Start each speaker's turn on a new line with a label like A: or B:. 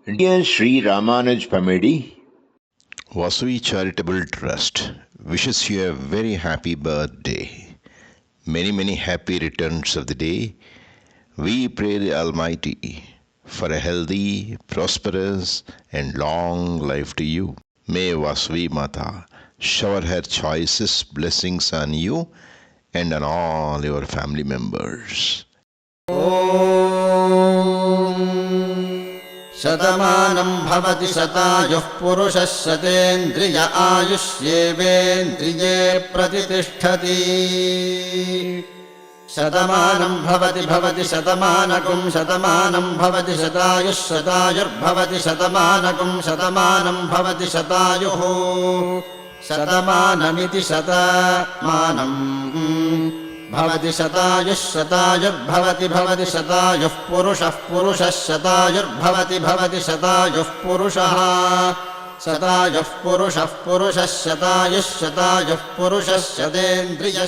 A: Dear Sri Ramanuj Family,
B: Vasui Charitable Trust wishes you a very happy birthday. Many happy returns of the day. We pray the Almighty for a healthy, prosperous, and long life to you. May Vasui Mata shower her choicest blessings on you and on all your family members.
C: शतमानं भवति शतायुः पुरुषः शतेन्द्रिय आयुष्येवेन्द्रिये प्रतितिष्ठति शतमानं भवति शतमानकं शतमानं भवति शतायुः शतायुर्भवति शतमानकं शतमानं भवति शतायुः शतमानमिति शतमानं भवति शतायुः शतायुर्भवति शतायुः पुरुषः शतायुर्भवति शतायुः पुरुषः शतायुः पुरुषः शतायुः पुरुषः शतेन्द्रियः